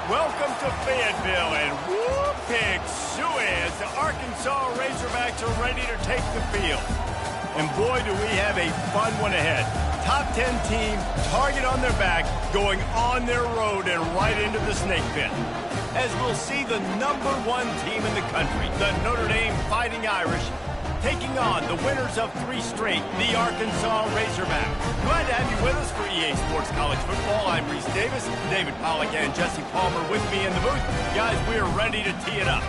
Welcome to Fayetteville, and whoop, pig suey as the Arkansas Razorbacks are ready to take the field. And boy, do we have a fun one ahead. Top 10 team, target on their back, going on their road and right into the snake pit. As we'll see the #1 team in the country, the Notre Dame Fighting Irish, taking on the winners of 3 straight, the Arkansas Razorbacks. Glad to have you with us for EA Sports College Football. I'm Reese Davis, David Pollack and Jesse Palmer with me in the booth. Guys, we are ready to tee it up.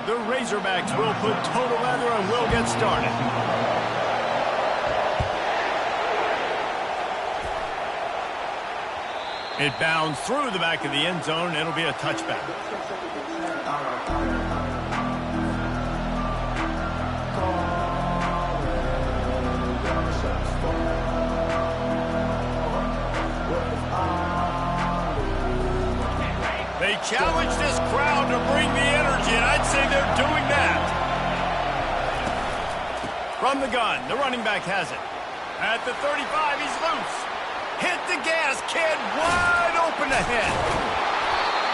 The Razorbacks will put total leather and we'll get started. It bounds through the back of the end zone. It'll be a touchback. They challenge this crowd to bring the energy, and I'd say they're doing that. From the gun, the running back has it. At the 35, he's loose. Hit the gas, kid, wide open ahead.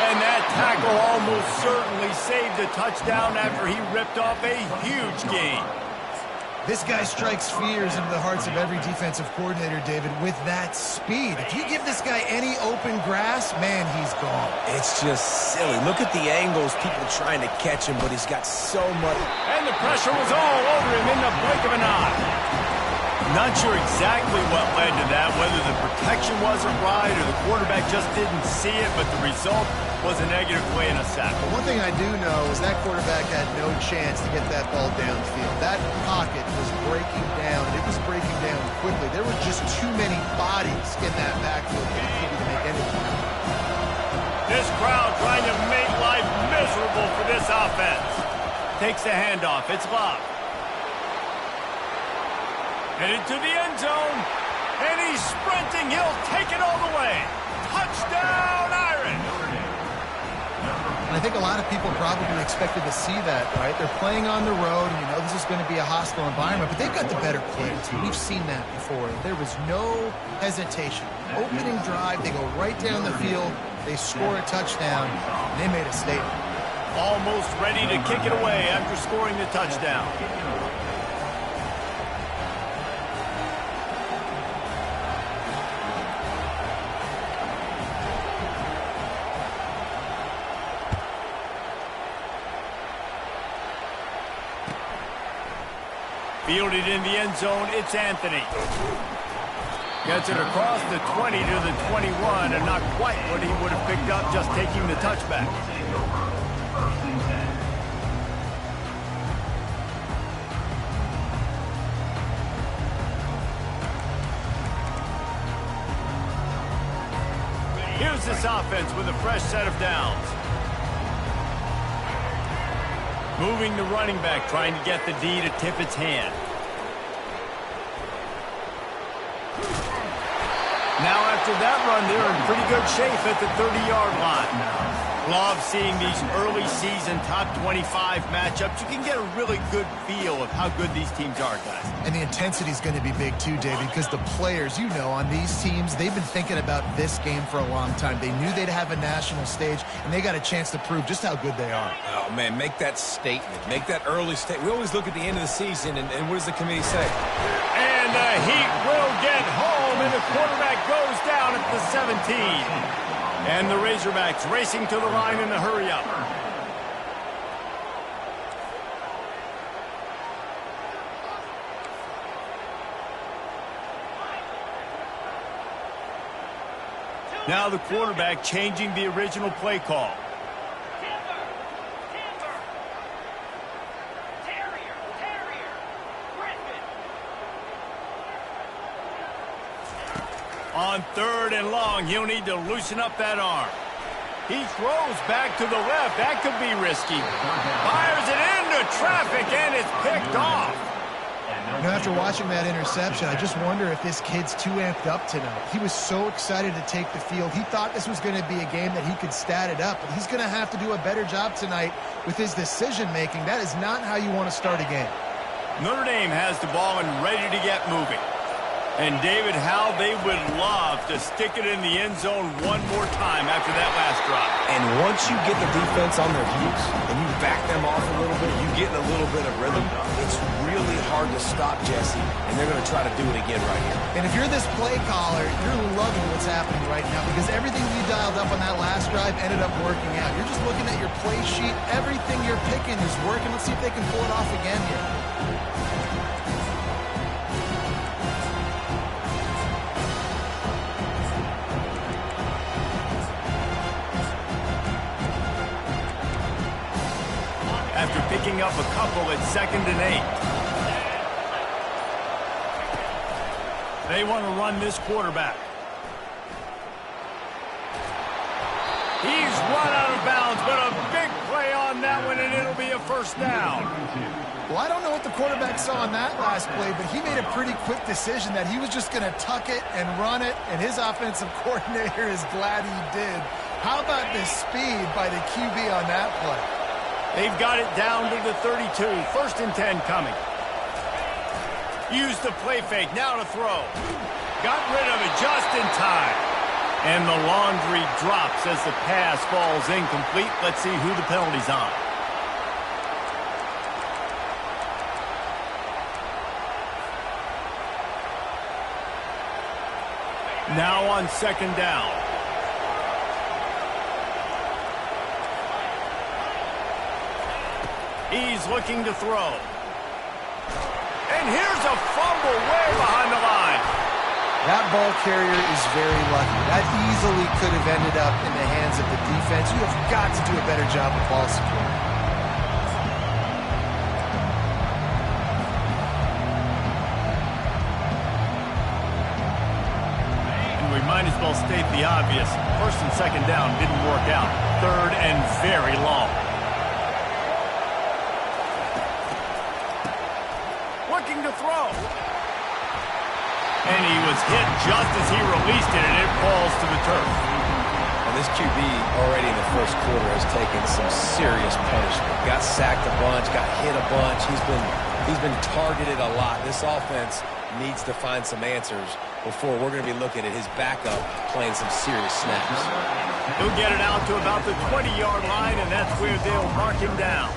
And that tackle almost certainly saved a touchdown after he ripped off a huge gain. This guy strikes fears into the hearts of every defensive coordinator, David, with that speed. If you give this guy any open grass, man, he's gone. It's just silly. Look at the angles, people trying to catch him, but he's got so much. And the pressure was all over him in the blink of an eye. Not sure exactly what led to that, whether the protection wasn't right or the quarterback just didn't see it, but the result was a negative play and a sack. But one thing I do know is that quarterback had no chance to get that ball downfield. That pocket was breaking down. It was breaking down quickly. There were just too many bodies in that backfield for the QB to make anything. This crowd trying to make life miserable for this offense. Takes the handoff. It's Love. Headed to the end zone, and he's sprinting. He'll take it all the way. Touchdown, Irish! And I think a lot of people probably expected to see that, right? They're playing on the road, and you know this is going to be a hostile environment, but they've got the better players. We've seen that before. There was no hesitation. Opening drive, they go right down the field, they score a touchdown, and they made a statement. Almost ready to kick it away after scoring the touchdown. Fielded in the end zone, it's Anthony. Gets it across the 20 to the 21, and not quite what he would have picked up just taking the touchback. Here's this offense with a fresh set of downs. Moving the running back, trying to get the D to tip its hand. Now after that run, they're in pretty good shape at the 30-yard line. Love seeing these early season top 25 matchups. You can get a really good feel of how good these teams are, guys. And the intensity is going to be big too, David, because the players, you know, on these teams, they've been thinking about this game for a long time. They knew they'd have a national stage, and they got a chance to prove just how good they are. Oh, man, make that statement. Make that early statement. We always look at the end of the season, and what does the committee say? And the Heat will get home, and the quarterback goes down at the 17. And the Razorbacks racing to the line in a hurry-up. Now the quarterback changing the original play call. On 3rd and long, he'll need to loosen up that arm. He throws back to the left. That could be risky. Fires it into traffic, and it's picked off. You know, after watching that interception, I just wonder if this kid's too amped up tonight. He was so excited to take the field. He thought this was going to be a game that he could stat it up, but he's going to have to do a better job tonight with his decision-making. That is not how you want to start a game. Notre Dame has the ball and ready to get moving. And, David, how they would love to stick it in the end zone one more time after that last drive. And once you get the defense on their heels and you back them off a little bit, you get in a little bit of rhythm, it's really hard to stop Jesse, and they're going to try to do it again right here. And if you're this play caller, you're loving what's happening right now because everything you dialed up on that last drive ended up working out. You're just looking at your play sheet. Everything you're picking is working. Let's see if they can pull it off again here. After picking up a couple at 2nd and 8. They want to run this quarterback. He's run out of bounds, but a big play on that one, and it'll be a first down. Well, I don't know what the quarterback saw on that last play, but he made a pretty quick decision that he was just going to tuck it and run it, and his offensive coordinator is glad he did. How about the speed by the QB on that play? They've got it down to the 32. 1st and 10 coming. Use the play fake. Now to throw. Got rid of it just in time. And the laundry drops as the pass falls incomplete. Let's see who the penalty's on. Now on 2nd down. He's looking to throw. And here's a fumble way behind the line. That ball carrier is very lucky. That easily could have ended up in the hands of the defense. You have got to do a better job of ball security. And we might as well state the obvious. 1st and 2nd down didn't work out. 3rd and very long. Looking to throw. And he was hit just as he released it, and it falls to the turf. And this QB already in the first quarter has taken some serious punishment. Got sacked a bunch, got hit a bunch. He's been targeted a lot. This offense needs to find some answers before we're going to be looking at his backup playing some serious snaps. He'll get it out to about the 20-yard line, and that's where they'll mark him down.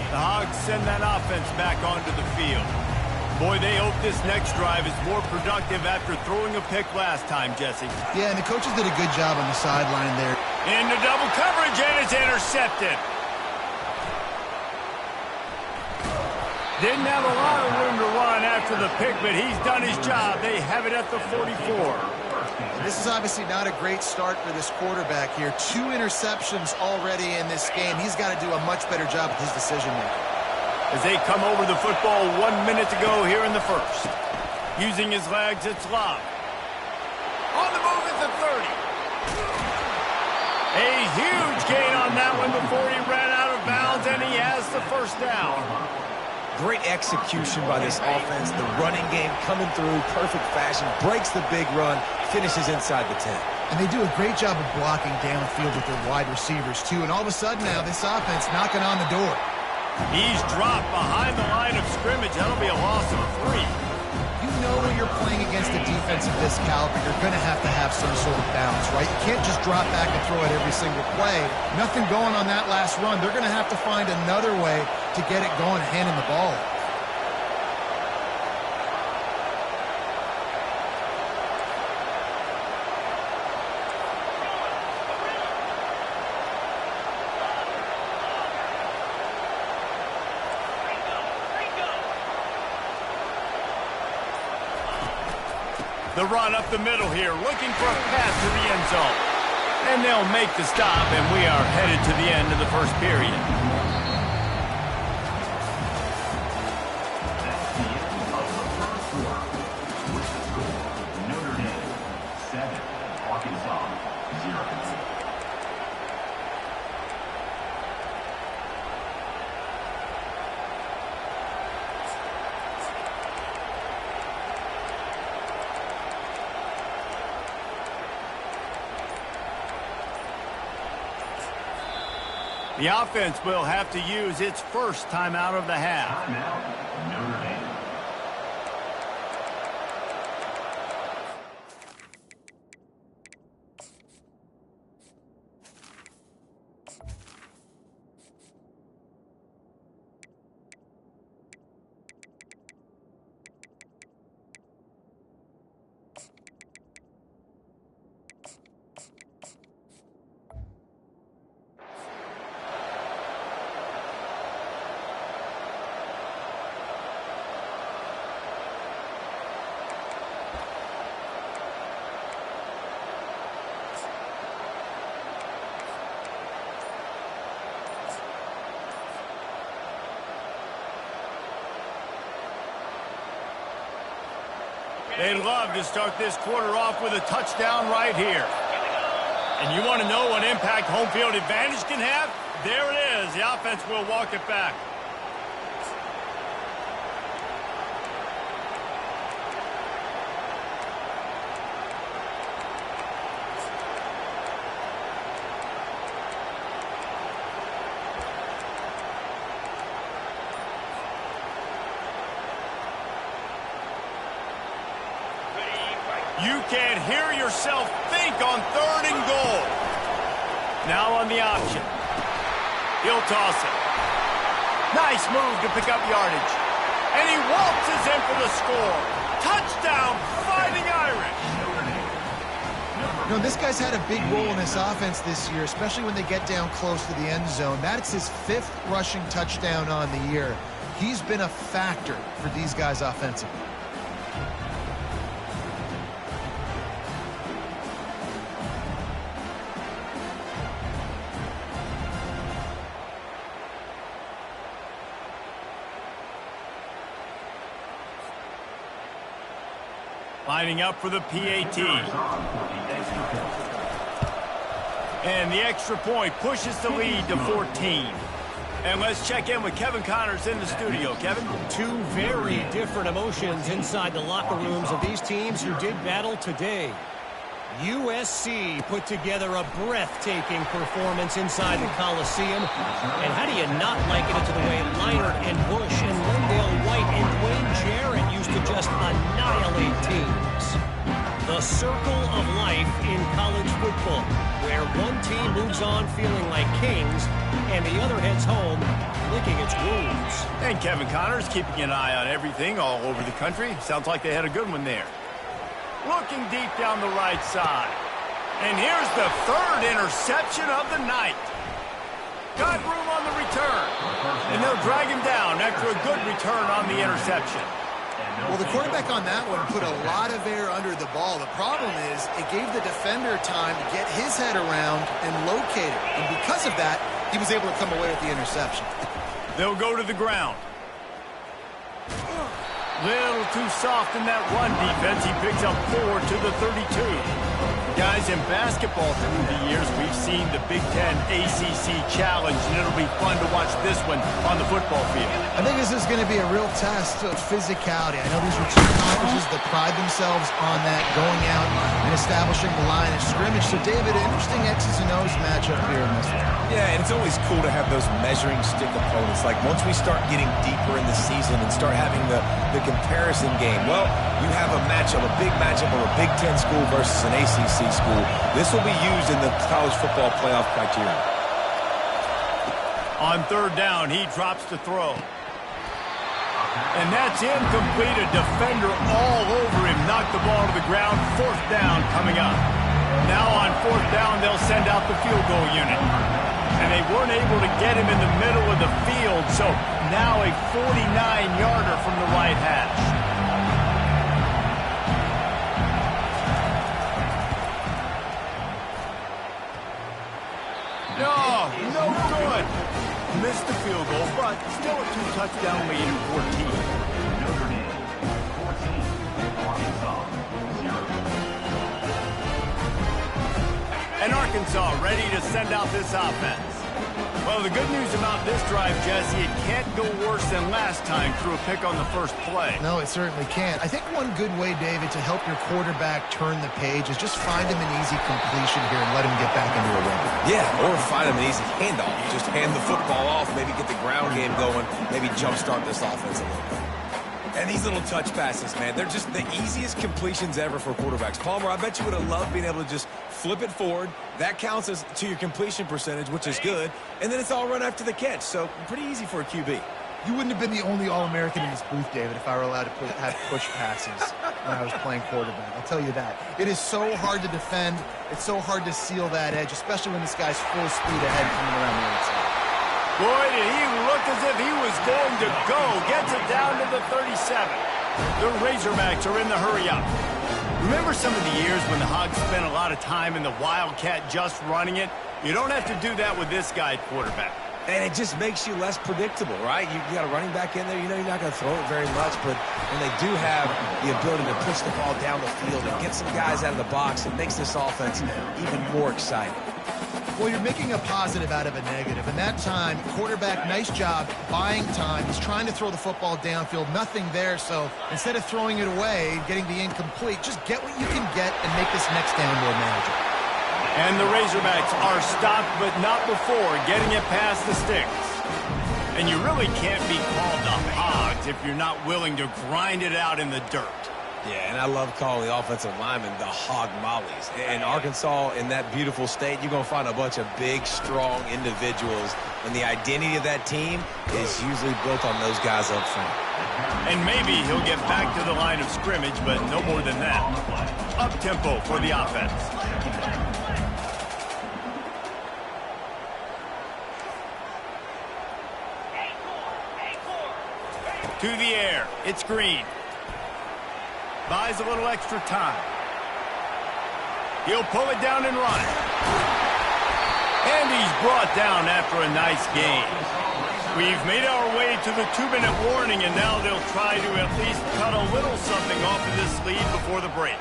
The Hogs send that offense back onto the field. Boy, they hope this next drive is more productive after throwing a pick last time, Jesse. Yeah, and the coaches did a good job on the sideline there. Into double coverage, and it's intercepted. Didn't have a lot of room to run after the pick, but he's done his job. They have it at the 44. This is obviously not a great start for this quarterback here. 2 interceptions already in this game. He's got to do a much better job with his decision-making. As they come over the football 1 minute to go here in the first. Using his legs, it's Love. On the move at the 30. A huge gain on that one before he ran out of bounds, and he has the first down. Great execution by this offense. The running game coming through, perfect fashion, breaks the big run, finishes inside the 10. And they do a great job of blocking downfield with their wide receivers, too. And all of a sudden now, this offense knocking on the door. He's dropped behind the line of scrimmage. That'll be a loss of 3. You know when you're playing against a defense of this caliber, you're going to have some sort of balance, right? You can't just drop back and throw it every single play. Nothing going on that last run. They're going to have to find another way to get it going, handing the ball. The run up the middle here, looking for a pass to the end zone. And they'll make the stop, and we are headed to the end of the first period. That's the end of the first quarter. With the score, Notre Dame 7, Arkansas 0. The offense will have to use its first timeout of the half. Timeout, Notre Dame. They'd love to start this quarter off with a touchdown right here. And you want to know what impact home field advantage can have? There it is. The offense will walk it back. You can't hear yourself think on 3rd and goal. Now on the option. He'll toss it. Nice move to pick up yardage. And he waltzes in for the score. Touchdown, Fighting Irish. You know, this guy's had a big role in this offense this year, especially when they get down close to the end zone. That's his 5th rushing touchdown on the year. He's been a factor for these guys offensively. Lining up for the PAT. And the extra point pushes the lead to 14. And let's check in with Kevin Connors in the studio. Kevin? Two very different emotions inside the locker rooms of these teams who did battle today. USC put together a breathtaking performance inside the Coliseum. And how do you not liken it to the way Leinart and Bush and Lindale White and Dwayne Jarrett used to just annihilate teams? The circle of life in college football, where one team moves on feeling like kings and the other heads home licking its wounds. And Kevin Connors keeping an eye on everything all over the country. Sounds like they had a good one there. Looking deep down the right side. And here's the 3rd interception of the night. Got room on the return. And they'll drag him down after a good return on the interception. Well, the quarterback on that one put a lot of air under the ball. The problem is it gave the defender time to get his head around and locate it. And because of that, he was able to come away with the interception. They'll go to the ground. Little too soft in that run defense. He picks up 4 to the 32. Guys, in basketball through the years, we've seen the Big Ten ACC Challenge, and it'll be fun to watch this one on the football field. I think this is going to be a real test of physicality. I know these are two conferences that pride themselves on that, going out and establishing the line of scrimmage. So, David, interesting X's and O's matchup here in this one. Yeah, and it's always cool to have those measuring stick opponents. Like, once we start getting deeper in the season and start having the comparison game, well, you have a matchup, a big matchup of a Big Ten school versus an ACC school. This will be used in the college football playoff criteria. On 3rd down, he drops to throw. And that's incomplete. A defender all over him. Knocked the ball to the ground. 4th down coming up. Now on 4th down, they'll send out the field goal unit. And they weren't able to get him in the middle of the field, so now a 49-yarder from the right hash. No good. Missed the field goal, but still a 2-touchdown lead at 14. Notre Dame, 14. Arkansas, 0. And Arkansas ready to send out this offense. Well, the good news about this drive, Jesse, it can't go worse than last time through a pick on the first play. No, it certainly can't. I think one good way, David, to help your quarterback turn the page is just find him an easy completion here and let him get back into a rhythm. Yeah, or find him an easy handoff. Just hand the football off, maybe get the ground game going, maybe jumpstart this offense a little bit. And these little touch passes, man, they're just the easiest completions ever for quarterbacks. Palmer, I bet you would have loved being able to just flip it forward. That counts as to your completion percentage, which is good. And then it's all run after the catch. So pretty easy for a QB. You wouldn't have been the only All-American in this booth, David, if I were allowed to have push passes when I was playing quarterback. I'll tell you that. It is so hard to defend. It's so hard to seal that edge, especially when this guy's full speed ahead coming around the outside. Boy, did he look as if he was going to go. Gets it down to the 37. The Razorbacks are in the hurry-up. Remember some of the years when the Hogs spent a lot of time in the Wildcat just running it? You don't have to do that with this guy at quarterback. And it just makes you less predictable, right? You got a running back in there. You know you're not going to throw it very much, but when they do have the ability to push the ball down the field and get some guys out of the box, it makes this offense even more exciting. Well, you're making a positive out of a negative. And that time, quarterback, nice job buying time. He's trying to throw the football downfield. Nothing there, so instead of throwing it away, getting the incomplete, just get what you can get and make this next down more manageable. And the Razorbacks are stopped, but not before getting it past the sticks. And you really can't be called the Hogs if you're not willing to grind it out in the dirt. Yeah, and I love calling the offensive linemen the hog mollies. In Arkansas, in that beautiful state, you're going to find a bunch of big, strong individuals, and the identity of that team is usually built on those guys up front. And maybe he'll get back to the line of scrimmage, but no more than that. Up-tempo for the offense. To the air, it's Green. Buys a little extra time. He'll pull it down and run. And he's brought down after a nice gain. We've made our way to the 2-minute warning, and now they'll try to at least cut a little something off of this lead before the break.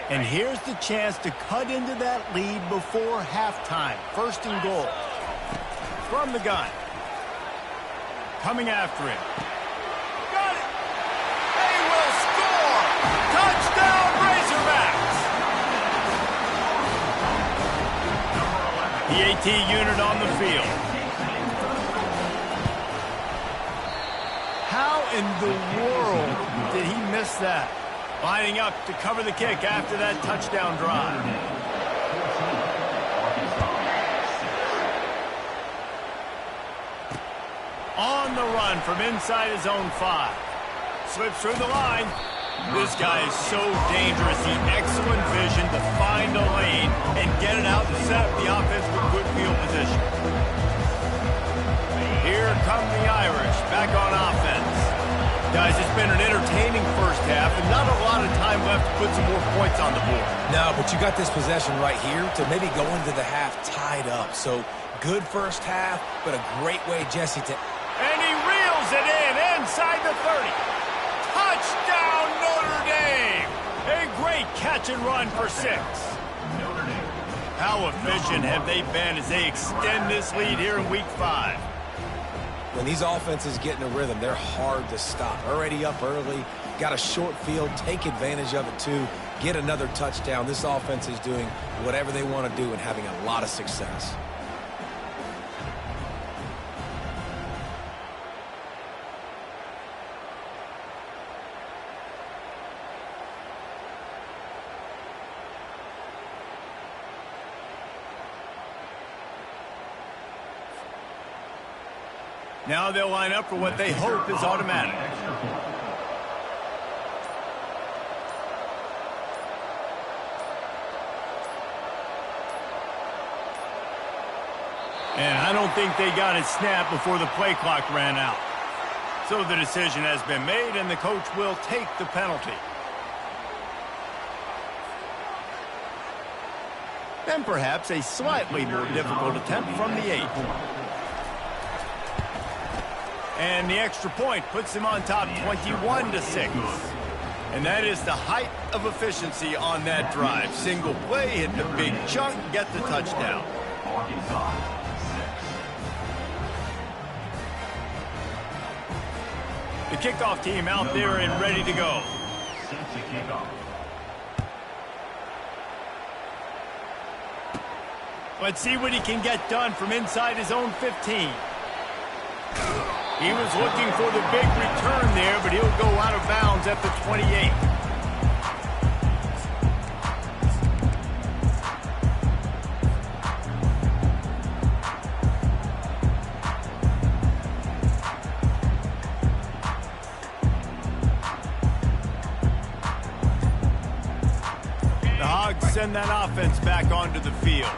And here's the chance to cut into that lead before halftime. First and goal. From the gun. Coming after him. Got it! They will score! Touchdown, Razorbacks! The AT unit on the field. How in the world did he miss that? Lining up to cover the kick after that touchdown drive. On the run from inside his own 5. Slips through the line. This guy is so dangerous. He excellent vision to find a lane and get it out and set up the offense with good field position. Here come the Irish back on offense. Guys, it's been an entertaining first half and not a lot of time left to put some more points on the board. No, but you got this possession right here to maybe go into the half tied up. So good first half, but a great way, Jesse, to... And he reels it in inside the 30. Touchdown, Notre Dame! A great catch and run for 6. How efficient have they been as they extend this lead here in Week 5? When these offenses get in a rhythm, they're hard to stop. Already up early, got a short field, take advantage of it too, get another touchdown. This offense is doing whatever they want to do and having a lot of success. Now they'll line up for what they hope is automatic. And I don't think they got it snapped before the play clock ran out. So the decision has been made, and the coach will take the penalty. And perhaps a slightly more difficult attempt from the 8. And the extra point puts him on top 21-6. And that is the height of efficiency on that drive. Single play, hit the big chunk, get the touchdown. Arkansas, 6. The kickoff team out there and ready to go. Set to kick off. Let's see what he can get done from inside his own 15. He was looking for the big return there, but he'll go out of bounds at the 28. The Hogs send that offense back onto the field.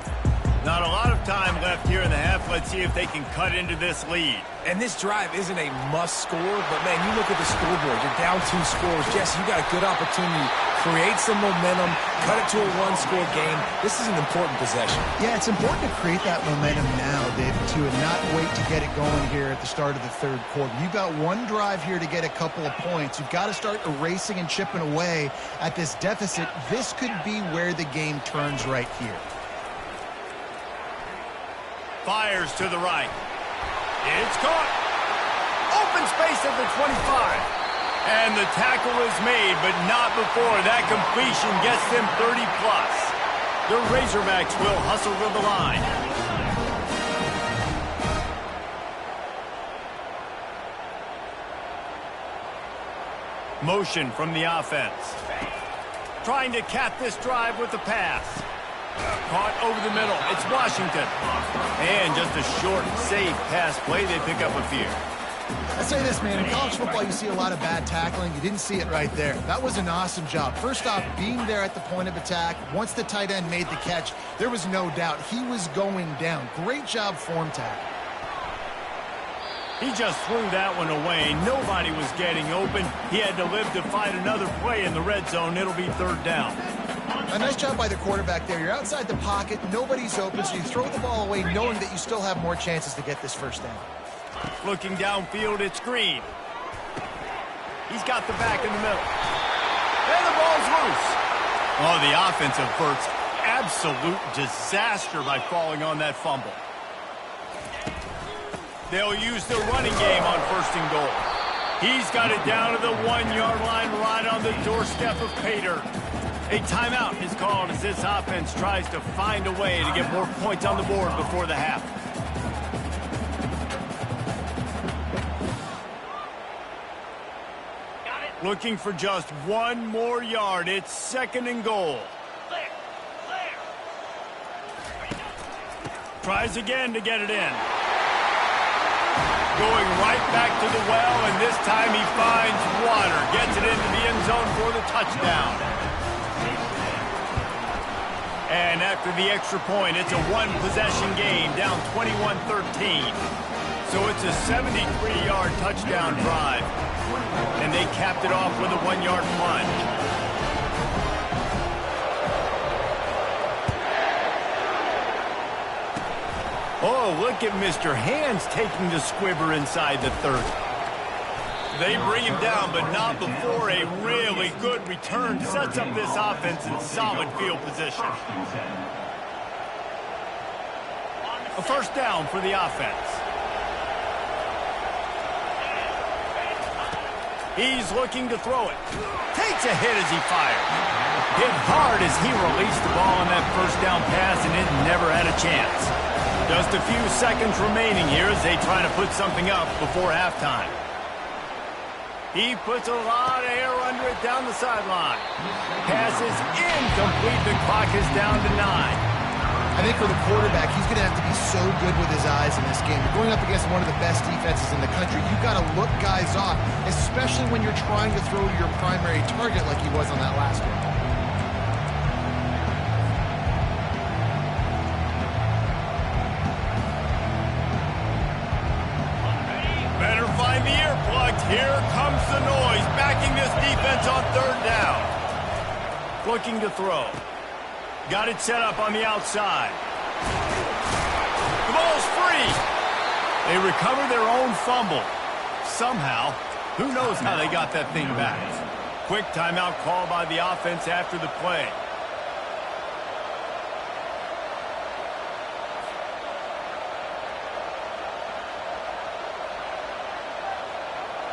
Not a lot of time left here in the half. Let's see if they can cut into this lead. And this drive isn't a must score, but, man, you look at the scoreboard. You're down 2 scores. Jesse, you got a good opportunity. Create some momentum. Cut it to a 1-score game. This is an important possession. Yeah, it's important to create that momentum now, David, too, and not wait to get it going here at the start of the third quarter. You've got one drive here to get a couple of points. You've got to start erasing and chipping away at this deficit. This could be where the game turns right here. Fires to the right. It's caught. Open space at the 25. And the tackle is made, but not before that completion gets them 30-plus. The Razorbacks will hustle to the line. Motion from the offense. Trying to cap this drive with the pass. Caught over the middle. It's Washington. And just a short, safe pass play. They pick up a few. I say this, man, in college football you see a lot of bad tackling. You didn't see it right there. That was an awesome job. First off, being there at the point of attack. Once the tight end made the catch, there was no doubt he was going down. Great job form tackle. He just threw that one away. Nobody was getting open. He had to live to find another play in the red zone. It'll be third down. A nice job by the quarterback there. You're outside the pocket. Nobody's open, so you throw the ball away knowing that you still have more chances to get this first down. Looking downfield, it's Green. He's got the back in the middle. And the ball's loose. Oh, the offense averts absolute disaster by falling on that fumble. They'll use the running game on first and goal. He's got it down to the 1-yard line right on the doorstep of Pater. A timeout is called as this offense tries to find a way to get more points on the board before the half. Looking for just one more yard. It's second and goal. Tries again to get it in. Going right back to the well, and this time he finds water. Gets it into the end zone for the touchdown. And after the extra point, it's a one-possession game, down 21-13. So it's a 73-yard touchdown drive. And they capped it off with a 1-yard plunge. Oh, look at Mr. Hands taking the squibber inside the 30. They bring him down, but not before a really good return sets up this offense in solid field position. A first down for the offense. He's looking to throw it. Takes a hit as he fires. Hit hard as he released the ball on that first down pass, and it never had a chance. Just a few seconds remaining here as they try to put something up before halftime. He puts a lot of air under it down the sideline. Pass is incomplete. The clock is down to 9. I think for the quarterback, he's going to have to be so good with his eyes in this game. You're going up against one of the best defenses in the country. You've got to look guys off, especially when you're trying to throw to your primary target like he was on that last one. Better find the earplugs. Here comes the noise, backing this defense on third down. Looking to throw. Got it set up on the outside. The ball's free. They recover their own fumble. Somehow, who knows how they got that thing back. Quick timeout call by the offense after the play.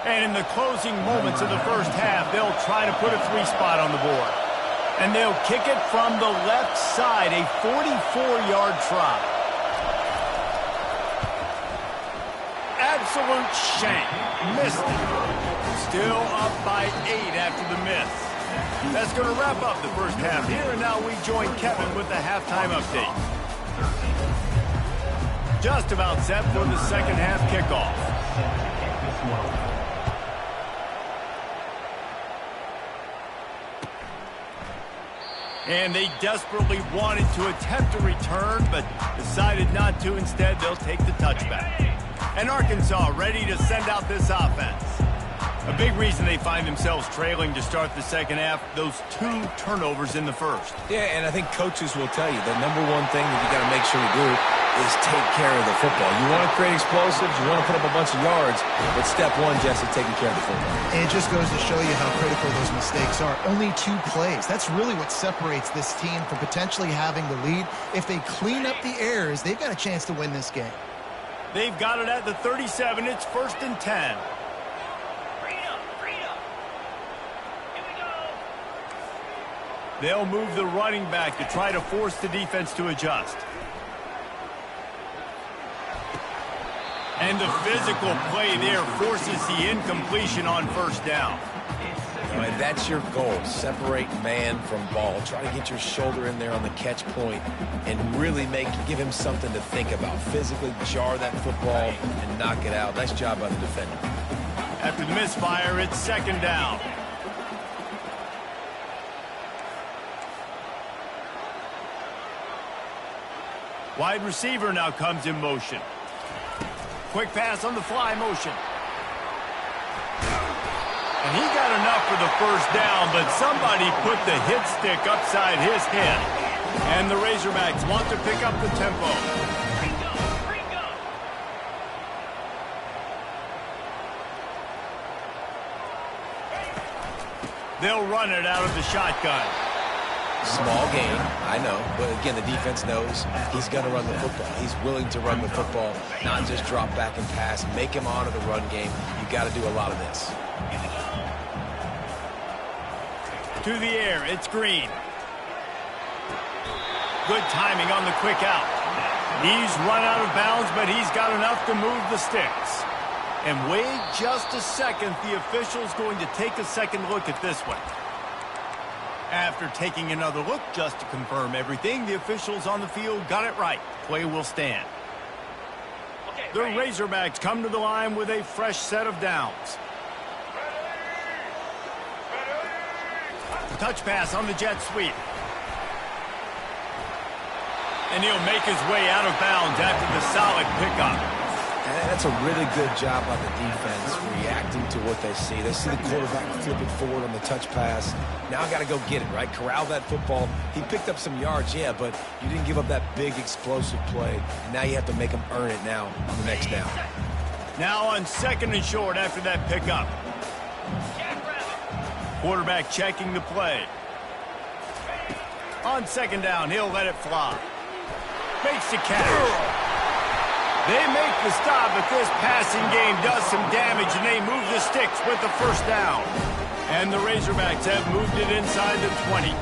And in the closing moments of the first half, they'll try to put a 3-spot on the board. And they'll kick it from the left side, a 44-yard try. Absolute shank. Missed it. Still up by 8 after the miss. That's going to wrap up the first half here, and now we join Kevin with the halftime update. Just about set for the second half kickoff. And they desperately wanted to attempt a return, but decided not to. Instead, they'll take the touchback. And Arkansas ready to send out this offense. A big reason they find themselves trailing to start the second half, those 2 turnovers in the first. Yeah, and I think coaches will tell you the number one thing that you got to make sure you do is take care of the football. You want to create explosives, you want to put up a bunch of yards, but step one, Jesse, taking care of the football. And it just goes to show you how critical those mistakes are. Only 2 plays. That's really what separates this team from potentially having the lead. If they clean up the errors, they've got a chance to win this game. They've got it at the 37. It's 1st and 10. They'll move the running back to try to force the defense to adjust. And the physical play there forces the incompletion on first down. And that's your goal. Separate man from ball. Try to get your shoulder in there on the catch point and really give him something to think about. Physically jar that football and knock it out. Nice job by the defender. After the misfire, it's 2nd down. Wide receiver now comes in motion. Quick pass on the fly motion. And he got enough for the first down, but somebody put the hit stick upside his head. And the Razorbacks want to pick up the tempo. They'll run it out of the shotgun. Small game, I know, but again, the defense knows he's going to run the football. He's willing to run the football, not just drop back and pass, make him honor the run game. You got to do a lot of this. To the air, it's Green. Good timing on the quick out. He's run out of bounds, but he's got enough to move the sticks. And wait just a second, the official's going to take a second look at this one. After taking another look just to confirm everything, the officials on the field got it right. Play will stand. The Razorbacks come to the line with a fresh set of downs. Touch pass on the jet sweep. And he'll make his way out of bounds after the solid pickup. And that's a really good job by the defense reacting to what they see. They see the quarterback flip it forward on the touch pass. Now I got to go get it, right? Corral that football. He picked up some yards, yeah, but you didn't give up that big explosive play. And now you have to make him earn it now on the next down. Now on 2nd and short after that pickup. Quarterback checking the play. On 2nd down, he'll let it fly. Makes the catch. They make the stop, but this passing game does some damage, and they move the sticks with the first down. And the Razorbacks have moved it inside the 20.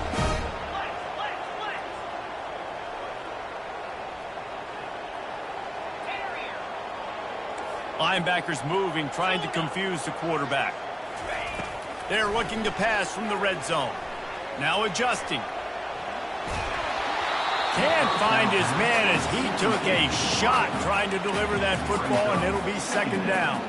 Linebackers moving, trying to confuse the quarterback. They're looking to pass from the red zone. Now adjusting. Can't find his man as he took a shot trying to deliver that football, and it'll be 2nd down.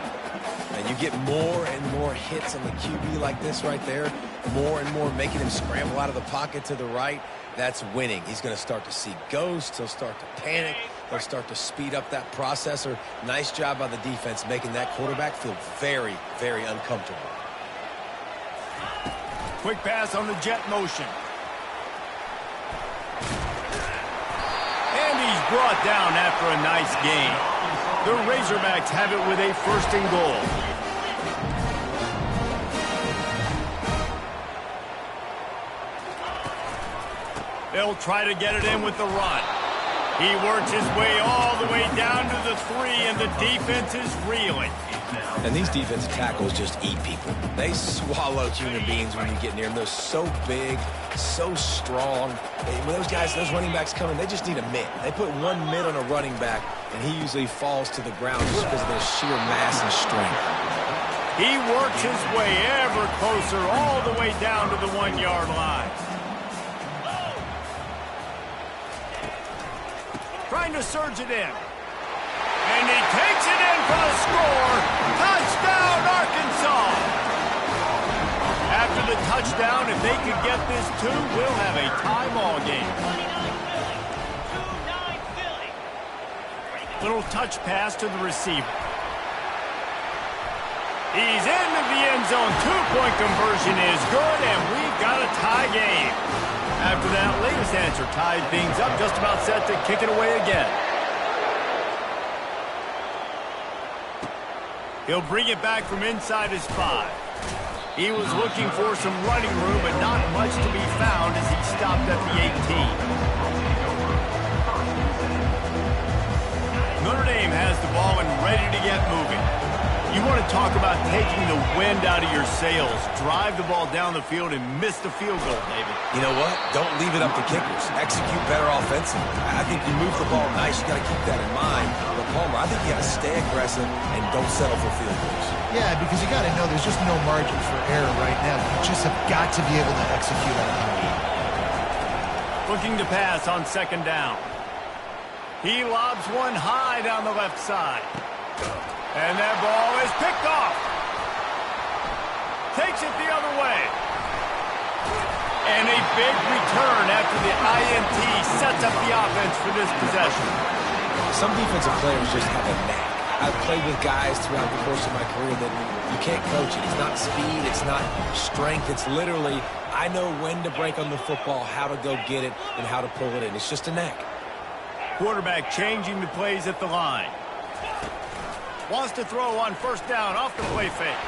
And you get more and more hits on the QB like this right there, more and more making him scramble out of the pocket to the right. That's winning. He's going to start to see ghosts. He'll start to panic. He'll start to speed up that processor. Nice job by the defense making that quarterback feel very, very uncomfortable. Quick pass on the jet motion. And he's brought down after a nice gain. The Razorbacks have it with a 1st and goal. They'll try to get it in with the run. He works his way all the way down to the 3, and the defense is reeling. And these defensive tackles just eat people. They swallow human beings when you get near them. They're so big, so strong. When those guys, those running backs come in, they just need a mitt. They put one mitt on a running back, and he usually falls to the ground just because of their sheer mass and strength. He works his way ever closer all the way down to the 1-yard line. Trying to surge it in. And he takes it in for the score. Touchdown, Arkansas. After the touchdown, if they could get this 2, we'll have a tie ball game. Little touch pass to the receiver. He's into the end zone. 2-point conversion is good, and we've got a tie game. After that latest answer tied things up, just about set to kick it away again. He'll bring it back from inside his 5. He was looking for some running room, but not much to be found as he stopped at the 18. Notre Dame has the ball and ready to get moving. You want to talk about taking the wind out of your sails. Drive the ball down the field and miss the field goal, David. You know what? Don't leave it up to kickers. Execute better offensively. I think you move the ball nice. You got to keep that in mind. But Palmer, I think you got to stay aggressive and don't settle for field goals. Yeah, because you got to know there's just no margin for error right now. You just have got to be able to execute on it. Looking to pass on 2nd down. He lobs one high down the left side. And that ball is picked off. Takes it the other way. And a big return after the INT sets up the offense for this possession. Some defensive players just have a knack. I've played with guys throughout the course of my career that you can't coach it. It's not speed. It's not strength. It's literally, I know when to break on the football, how to go get it, and how to pull it in. It's just a knack. Quarterback changing the plays at the line. Wants to throw on 1st down off the play fake.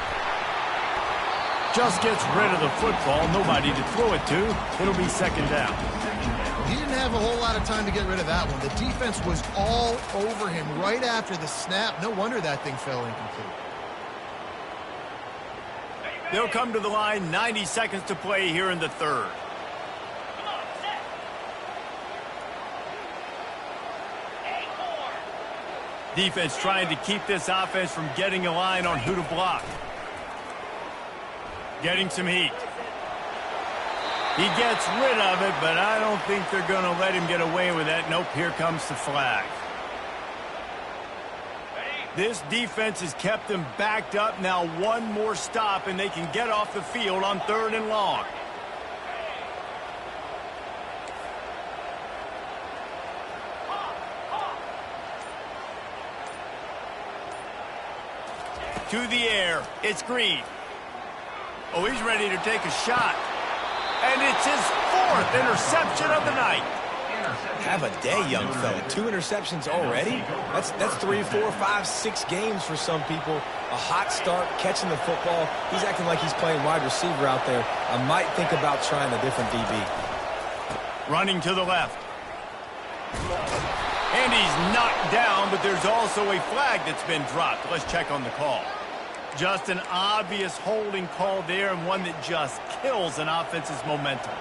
Just gets rid of the football. Nobody to throw it to. It'll be 2nd down. He didn't have a whole lot of time to get rid of that one. The defense was all over him right after the snap. No wonder that thing fell incomplete. They'll come to the line. 90 seconds to play here in the 3rd. Defense trying to keep this offense from getting a line on who to block. Getting some heat. He gets rid of it, but I don't think they're going to let him get away with that. Nope, here comes the flag. This defense has kept them backed up. Now one more stop, and they can get off the field on 3rd and long. To the air. It's Green. Oh, he's ready to take a shot. And it's his 4th interception of the night. Have a day, young fella. 2 interceptions already? That's 3, 4, 5, 6 games for some people. A hot start, catching the football. He's acting like he's playing wide receiver out there. I might think about trying a different DB. Running to the left. And he's knocked down, but there's also a flag that's been dropped. Let's check on the call. Just an obvious holding call there, and one that just kills an offense's momentum.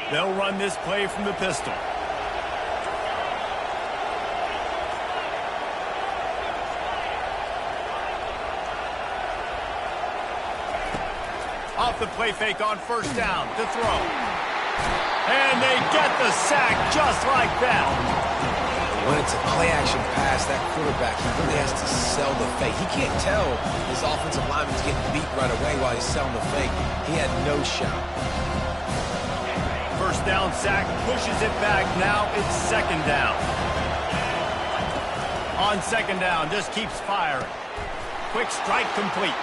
They'll run this play from the pistol. Off the play fake on 1st down to throw. And they get the sack just like that. When it's a play-action pass, that quarterback, he really has to sell the fake. He can't tell his offensive lineman's getting beat right away while he's selling the fake. He had no shot. 1st down sack, pushes it back. Now it's 2nd down. On 2nd down, just keeps firing. Quick strike complete.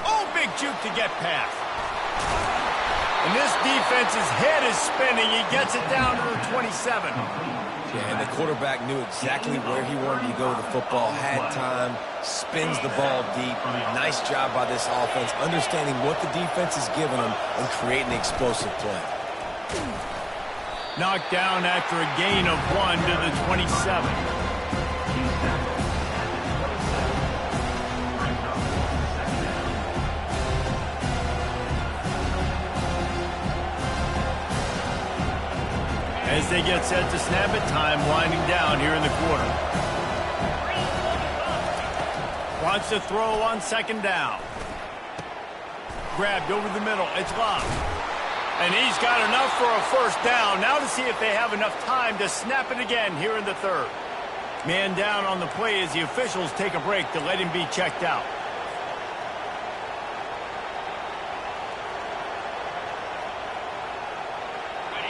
Oh, big juke to get past. And this defense's head is spinning. He gets it down to the 27. Yeah, and the quarterback knew exactly where he wanted to go with the football, had time, spins the ball deep. Nice job by this offense, understanding what the defense is giving them and creating the explosive play. Knocked down after a gain of 1 to the 27. As they get set to snap it, time winding down here in the quarter. Wants to throw on second down. Grabbed over the middle. It's locked. And he's got enough for a first down. Now to see if they have enough time to snap it again here in the third. Man down on the play as the officials take a break to let him be checked out.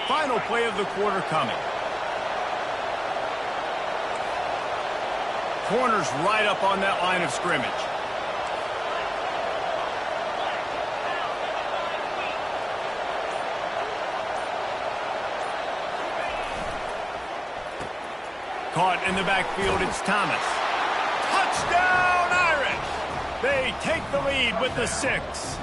Final play of the quarter coming. Corners right up on that line of scrimmage. Caught in the backfield, it's Thomas. Touchdown, Irish! They take the lead with the 6.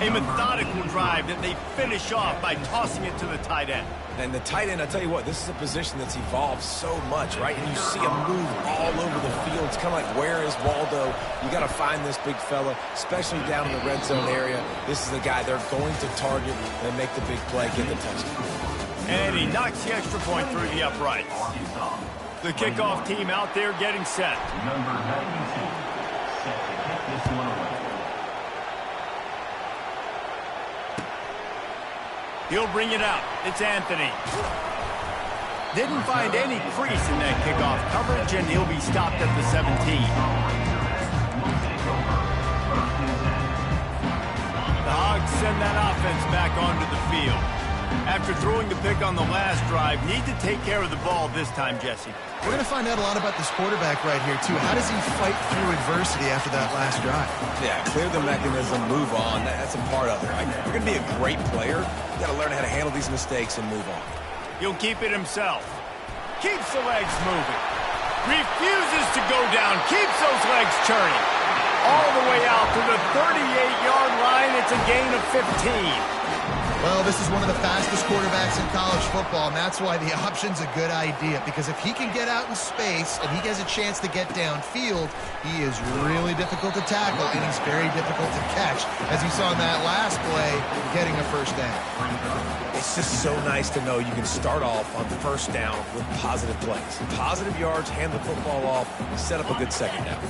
A methodical drive that they finish off by tossing it to the tight end. And the tight end, I tell you what, this is a position that's evolved so much, right? And you see him move all over the field. It's kind of like, where is Waldo? You got to find this big fella, especially down in the red zone area. This is the guy they're going to target and make the big play, get the touchdown. And he knocks the extra point through the uprights. The kickoff team out there getting set. Number 92, set to kick this one away. He'll bring it out. It's Anthony. Didn't find any crease in that kickoff coverage, and he'll be stopped at the 17. The Hogs send that offense back onto the field. After throwing the pick on the last drive, need to take care of the ball this time, Jesse. We're going to find out a lot about this quarterback right here, too. How does he fight through adversity after that last drive? Yeah, clear the mechanism, move on. That's a part of it. Right? If you're going to be a great player, you got to learn how to handle these mistakes and move on. He'll keep it himself. Keeps the legs moving. Refuses to go down. Keeps those legs churning. All the way out to the 38-yard line. It's a gain of 15. Well, this is one of the fastest quarterbacks in college football, and that's why the option's a good idea, because if he can get out in space and he has a chance to get downfield, he is really difficult to tackle, and he's very difficult to catch, as you saw in that last play, getting a first down. It's just so nice to know you can start off on first down with positive plays. Positive yards, hand the football off, set up a good second down.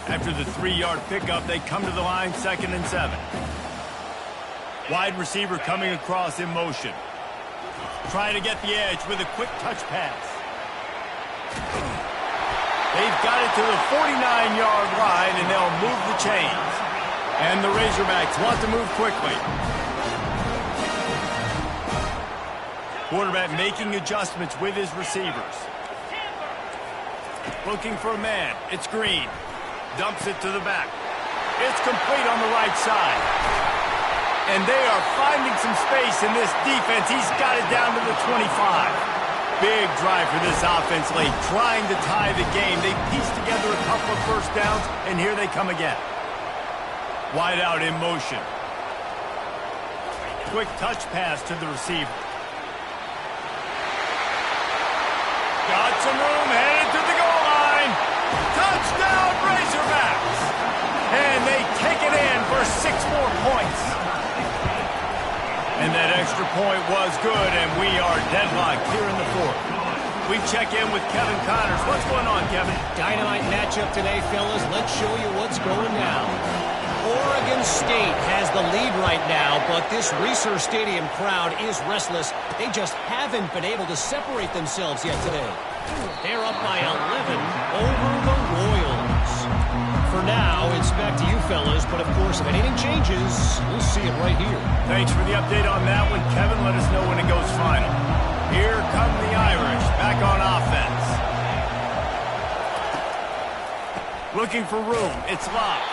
After the 3-yard pickup, they come to the line, 2nd and 7. Wide receiver coming across in motion. Trying to get the edge with a quick touch pass. They've got it to the 49-yard line, and they'll move the chains. And the Razorbacks want to move quickly. Quarterback making adjustments with his receivers. Looking for a man. It's Green. Dumps it to the back. It's complete on the right side. And they are finding some space in this defense. He's got it down to the 25. Big drive for this offense late, trying to tie the game. They pieced together a couple of first downs, and here they come again. Wide out in motion. Quick touch pass to the receiver. Got some room, headed to the goal line. Touchdown, Razorbacks! And they take it in for 6 more points. And that extra point was good, and we are deadlocked here in the 4th. We check in with Kevin Connors. What's going on, Kevin? Dynamite matchup today, fellas. Let's show you what's going down. Oregon State has the lead right now, but this Reser Stadium crowd is restless. They just haven't been able to separate themselves yet today. They're up by 11 over the Royals. For now, it's back to you fellas, but of course, if anything changes, we'll see it right here. Thanks for the update on that one, Kevin. Let us know when it goes final. Here come the Irish, back on offense. Looking for room. It's locked.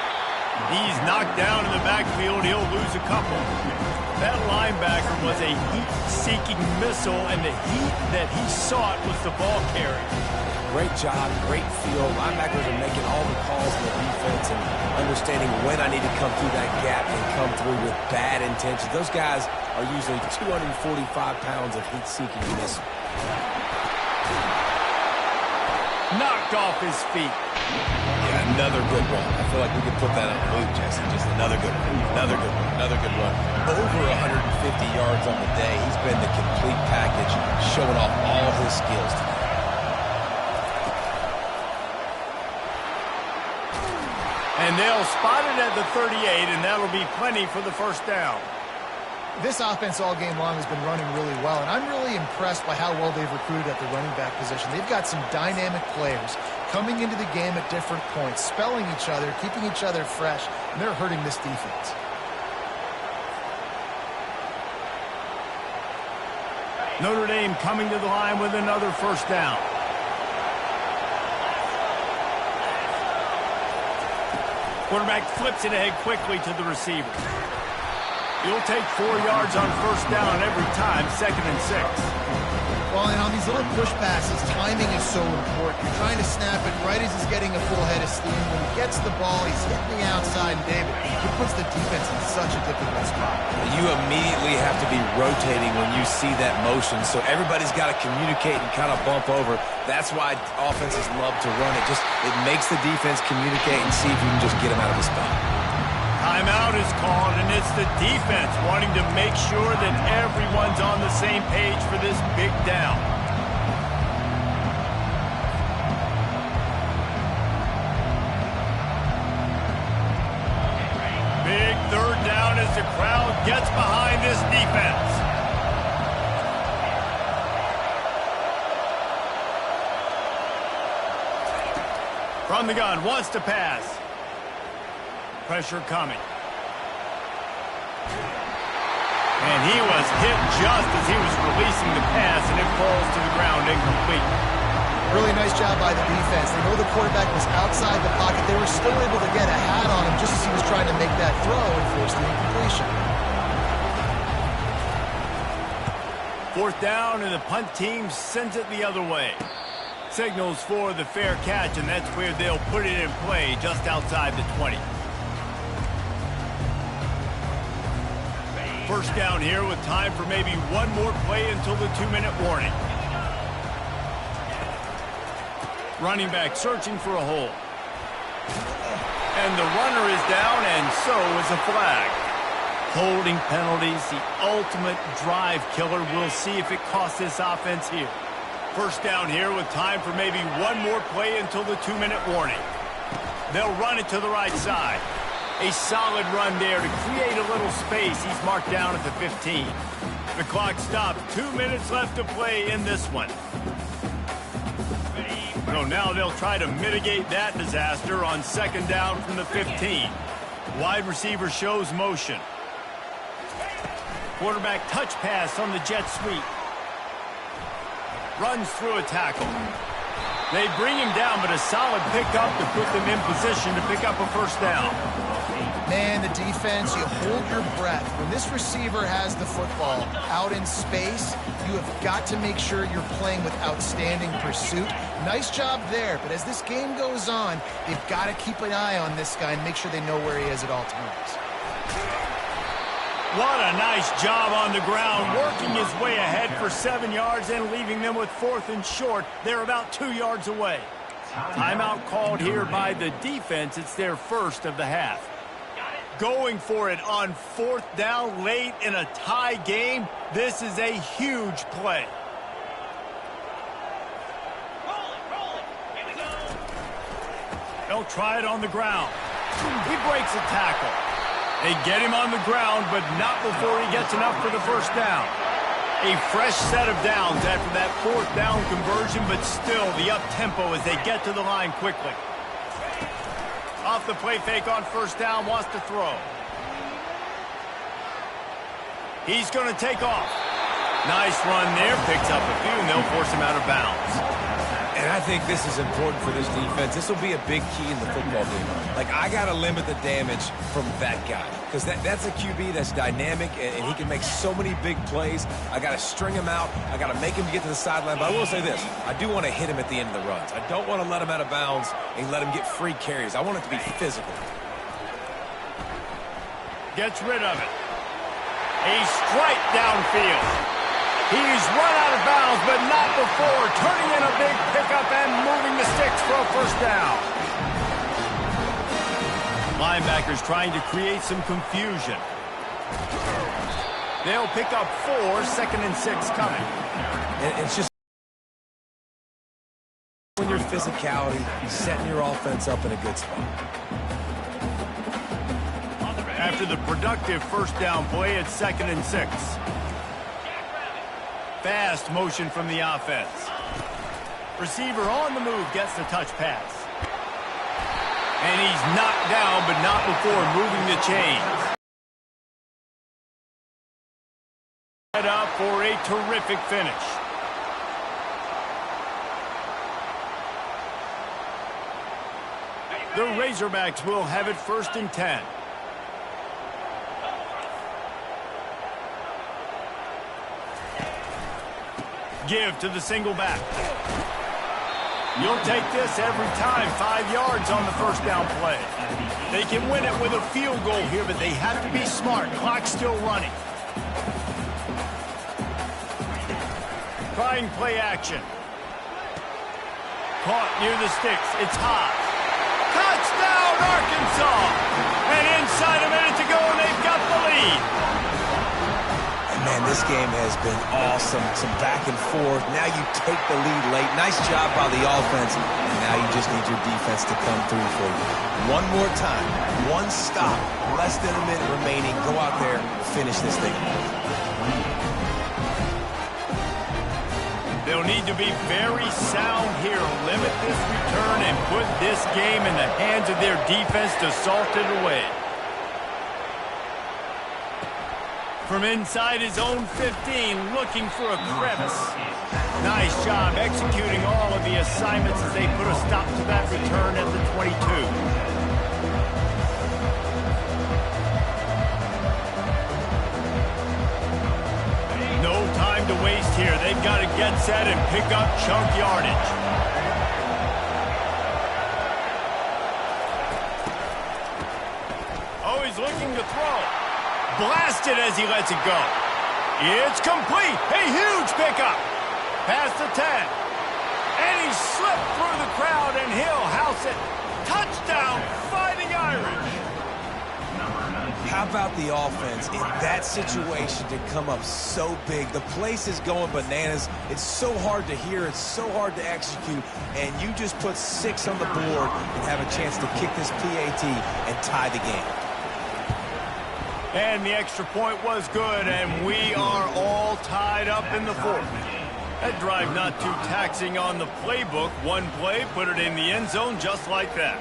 He's knocked down in the backfield. He'll lose a couple. That linebacker was a heat-seeking missile, and the heat that he sought was the ball carrier. Great job, great feel. Linebackers are making all the calls in the defense and understanding when I need to come through that gap and come through with bad intentions. Those guys are usually 245 pounds of heat-seeking missile. Knocked off his feet. Yeah, another good run. I feel like we could put that on a loop, Jesse. Just another good one. Another good one. Another good run. Over 150 yards on the day. He's been the complete package, showing off all his skills today. And they'll spot it at the 38, and that'll be plenty for the first down. This offense all game long has been running really well, and I'm really impressed by how well they've recruited at the running back position. They've got some dynamic players coming into the game at different points, spelling each other, keeping each other fresh, and they're hurting this defense. Notre Dame coming to the line with another first down. Quarterback flips it ahead quickly to the receiver. He'll take 4 yards on first down every time, 2nd and 6. Well, and on these little push passes, timing is so important. You're trying to snap it right as he's getting a full head of steam. When he gets the ball, he's hitting the outside, and David, he puts the defense in such a difficult spot. You immediately have to be rotating when you see that motion, so everybody's got to communicate and kind of bump over. That's why offenses love to run it. It makes the defense communicate and see if you can just get him out of his spot. Timeout is called, and it's the defense wanting to make sure that everyone's on the same page for this big down. Big third down as the crowd gets behind this defense. From the gun, wants to pass. Pressure coming. And he was hit just as he was releasing the pass, and it falls to the ground incomplete. Really nice job by the defense. They know the quarterback was outside the pocket. They were still able to get a hat on him just as he was trying to make that throw and force the incompletion. 4th down, and the punt team sends it the other way. Signals for the fair catch, and that's where they'll put it in play just outside the 20. First down here with time for maybe one more play until the 2-minute warning. Running back searching for a hole. And the runner is down, and so is a flag. Holding penalties, the ultimate drive killer. We'll see if it costs this offense here. First down here with time for maybe one more play until the 2-minute warning. They'll run it to the right side. A solid run there to create a little space. He's marked down at the 15. The clock stopped. 2 minutes left to play in this one. So now they'll try to mitigate that disaster on 2nd down from the 15. Wide receiver shows motion. Quarterback touch pass on the jet sweep. Runs through a tackle. They bring him down, but a solid pickup to put them in position to pick up a first down. Man, the defense, you hold your breath. When this receiver has the football out in space, you have got to make sure you're playing with outstanding pursuit. Nice job there, but as this game goes on, they've got to keep an eye on this guy and make sure they know where he is at all times. What a nice job on the ground, working his way ahead for 7 yards and leaving them with 4th and short. They're about 2 yards away. Timeout called here by the defense. It's their first of the half. Going for it on 4th down late in a tie game. This is a huge play. They'll try it on the ground. He breaks a tackle. They get him on the ground, but not before he gets enough for the first down. A fresh set of downs after that 4th down conversion, but still the up-tempo as they get to the line quickly. Off the play fake on first down, wants to throw. He's going to take off. Nice run there, picks up a few, and they'll force him out of bounds. And And I think this is important for this defense. This will be a big key in the football game. Like, I got to limit the damage from that guy because that's a QB that's dynamic, and he can make so many big plays. I got to string him out. I got to make him get to the sideline. But I will say this. I do want to hit him at the end of the runs. I don't want to let him out of bounds and let him get free carries. I want it to be physical. Gets rid of it. A strike downfield. He's run out of bounds, but not before turning in a big pickup and moving the sticks for a first down. Linebackers trying to create some confusion. They'll pick up 4, 2nd and 6 coming. And it's just when your physicality, setting your offense up in a good spot. After the productive first down play, it's 2nd and 6. Fast motion from the offense. Receiver on the move gets the touch pass. And he's knocked down, but not before moving the chains. Set up for a terrific finish. The Razorbacks will have it 1st and 10. Give to the single back. You'll take this every time. 5 yards on the first down play. They can win it with a field goal here, but they have to be smart. Clock's still running. Trying play action. Caught near the sticks. It's high. Touchdown, Arkansas! And inside a minute to go, and they've got the lead. Man, this game has been awesome. Some back and forth. Now you take the lead late. Nice job by the offense. And now you just need your defense to come through for you. One more time. One stop. Less than a minute remaining. Go out there, finish this thing. They'll need to be very sound here. Limit this return and put this game in the hands of their defense to salt it away. From inside his own 15, looking for a crevice. Nice job executing all of the assignments as they put a stop to that return at the 22. No time to waste here. They've got to get set and pick up chunk yardage. Oh, he's looking to throw. Blasted as he lets it go. It's complete. A huge pickup. Past the 10. And he slipped through the crowd, and he'll house it. Touchdown, Fighting Irish. How about the offense in that situation to come up so big? The place is going bananas. It's so hard to hear. It's so hard to execute. And you just put 6 on the board and have a chance to kick this PAT and tie the game. And the extra point was good, and we are all tied up in the 4th. That drive not too taxing on the playbook. One play, put it in the end zone just like that.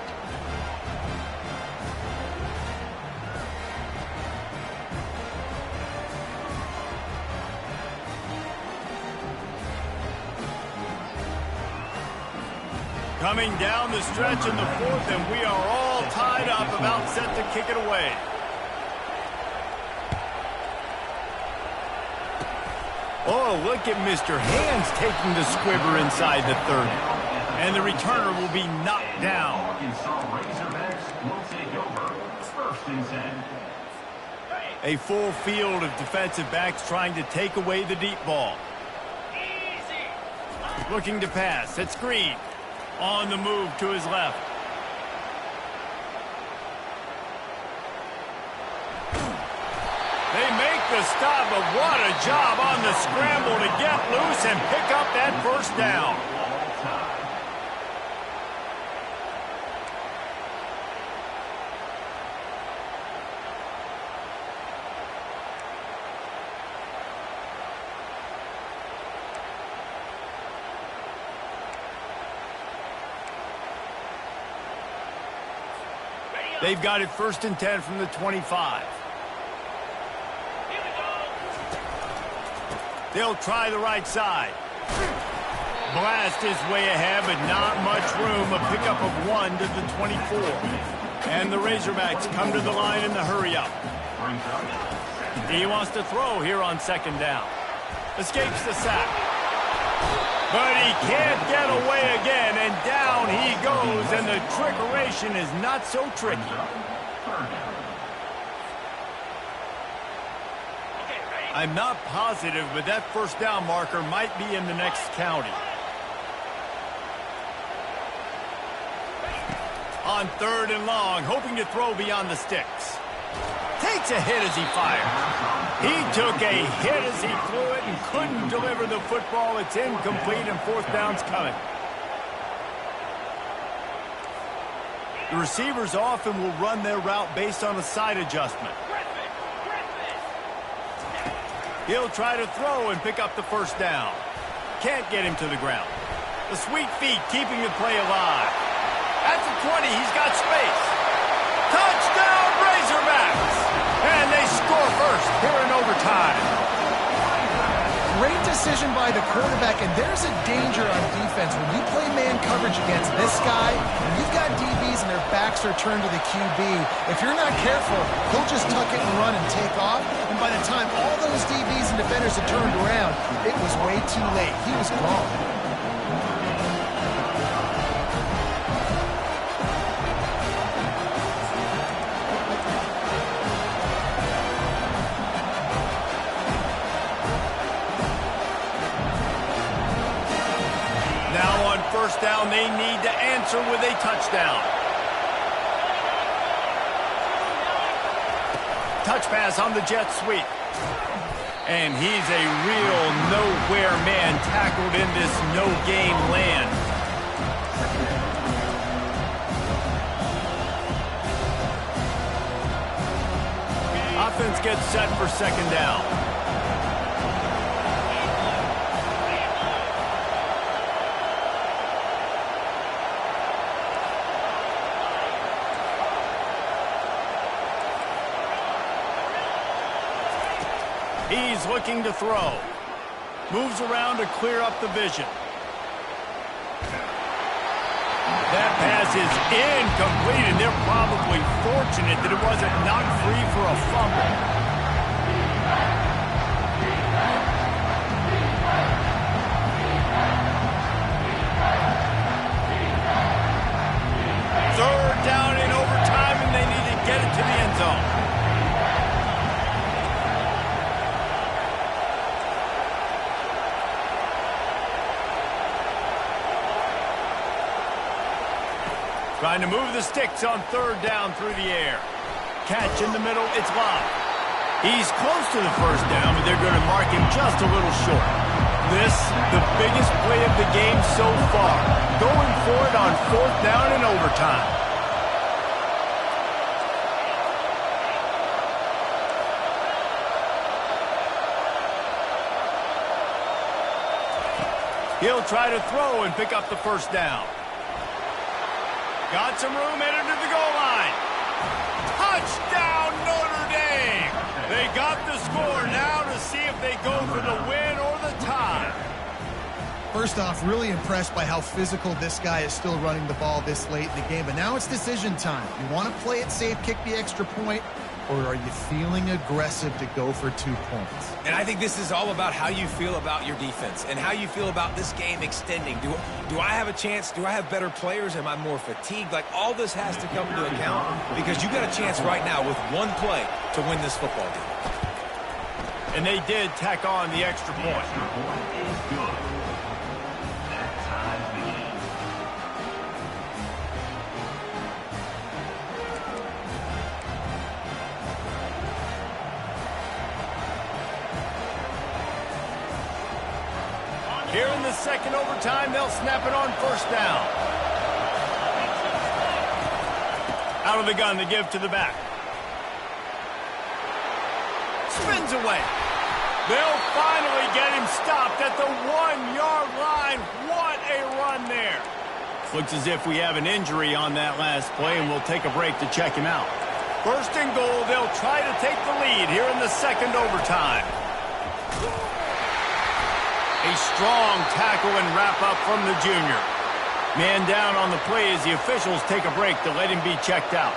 Coming down the stretch in the 4th, and we are all tied up, about set to kick it away. Oh, look at Mr. Hands taking the squibber inside the 30. And the returner will be knocked down. Arkansas Razorbacks will take over 1st and 10. A full field of defensive backs trying to take away the deep ball. Looking to pass. It's Green. On the move to his left. They make the stop, but what a job on the scramble to get loose and pick up that first down. They've got it 1st and 10 from the 25. They'll try the right side. Blast his way ahead, but not much room. A pickup of 1 to the 24. And the Razorbacks come to the line in the hurry-up. He wants to throw here on second down. Escapes the sack. But he can't get away again, and down he goes, and the trickeration is not so tricky. I'm not positive, but that first down marker might be in the next county. On 3rd and long, hoping to throw beyond the sticks. Takes a hit as he fires. He took a hit as he threw it and couldn't deliver the football. It's incomplete, and 4th down's coming. The receivers often will run their route based on a side adjustment. He'll try to throw and pick up the first down. Can't get him to the ground. The sweet feet keeping the play alive. At the 20, he's got space. Touchdown, Razorbacks! And they score first here in overtime. Great decision by the quarterback, and there's a danger on defense. When you play man coverage against this guy, and you've got DBs and their backs are turned to the QB, if you're not careful, he'll just tuck it and run and take off, and by the time all those DBs and defenders had turned around, it was way too late. He was gone. First down, they need to answer with a touchdown. Touch pass on the jet sweep. And he's a real nowhere man tackled in this no-game land. Offense gets set for second down. He's looking to throw. Moves around to clear up the vision. That pass is incomplete, and they're probably fortunate that it wasn't knocked free for a fumble. Third down in overtime, and they need to get it to the end zone. Trying to move the sticks on 3rd down through the air. Catch in the middle, it's locked. He's close to the first down, but they're going to mark him just a little short. This, the biggest play of the game so far. Going for it on 4th down in overtime. He'll try to throw and pick up the first down. Got some room, headed to the goal line. Touchdown, Notre Dame! They got the score now to see if they go for the win or the tie. First off, really impressed by how physical this guy is still running the ball this late in the game. But now it's decision time. You want to play it safe, kick the extra point, or are you feeling aggressive to go for 2 points? And I think this is all about how you feel about your defense and how you feel about this game extending. Do I have a chance? Do I have better players? Am I more fatigued? Like, all this has to come into account because you got a chance right now with one play to win this football game. And they did tack on the extra point. Extra point is good. That ties the game. Here in the second overtime, they'll snap it on first down. Out of the gun, they give to the back. Spins away. They'll finally get him stopped at the 1-yard line. What a run there. Looks as if we have an injury on that last play, and we'll take a break to check him out. First and goal, they'll try to take the lead here in the second overtime. A strong tackle and wrap-up from the junior. Man down on the play as the officials take a break to let him be checked out.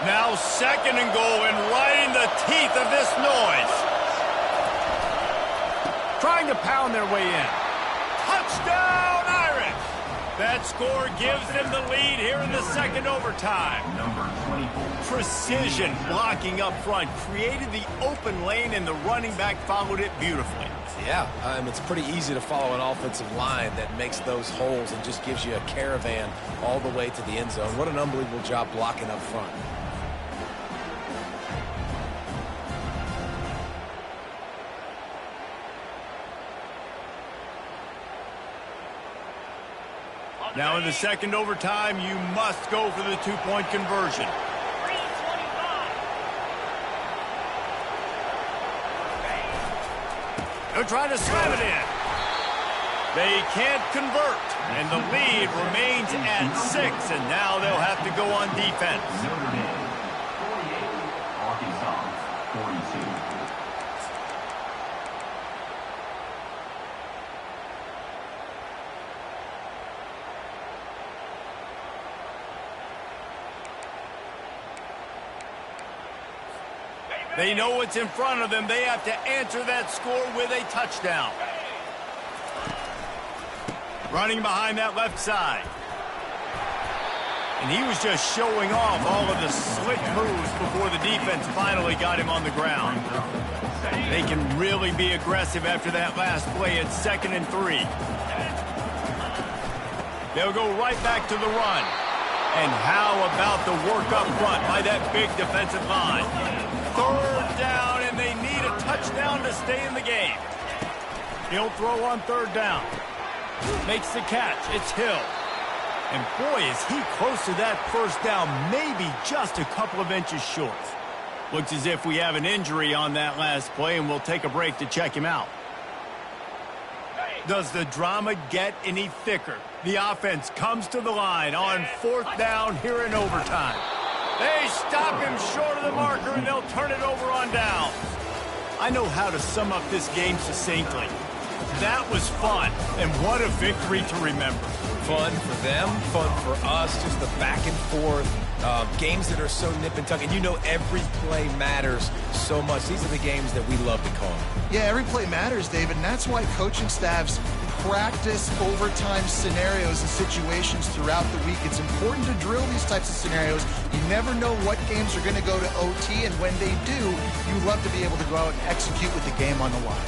Now 2nd and goal, and right in the teeth of this noise. Trying to pound their way in. Touchdown, Irish! That score gives them the lead here in the 2nd overtime. Number 24. Precision blocking up front created the open lane, and the running back followed it beautifully. Yeah, it's pretty easy to follow an offensive line that makes those holes and just gives you a caravan all the way to the end zone. What an unbelievable job blocking up front. Now in the 2nd overtime, you must go for the 2-point conversion. They're trying to slam it in. They can't convert, and the lead remains at 6, and now they'll have to go on defense. Notre Dame, 48. Arkansas, 42. They know what's in front of them. They have to answer that score with a touchdown. Running behind that left side. And he was just showing off all of the slick moves before the defense finally got him on the ground. They can really be aggressive after that last play at 2nd and 3. They'll go right back to the run. And how about the work up front by that big defensive line? 3rd down, and they need a touchdown to stay in the game. He'll throw on 3rd down. Makes the catch. It's Hill. And boy, is he close to that 1st down, maybe just a couple of inches short. Looks as if we have an injury on that last play, and we'll take a break to check him out. Does the drama get any thicker? The offense comes to the line on 4th down here in overtime. They stop him short of the marker, and they'll turn it over on downs. I know how to sum up this game succinctly. That was fun, and what a victory to remember. Fun for them, fun for us, just the back and forth. Games that are so nip and tuck, and you know every play matters so much. These are the games that we love to call. Yeah, every play matters, David, and that's why coaching staffs practice overtime scenarios and situations throughout the week. It's important to drill these types of scenarios. You never know what games are going to go to OT, and when they do, you love to be able to go out and execute with the game on the line.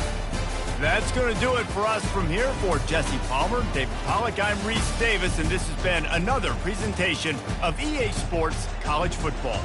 That's going to do it for us from here. For Jesse Palmer, David Pollack, I'm Reese Davis, and this has been another presentation of EA Sports College Football.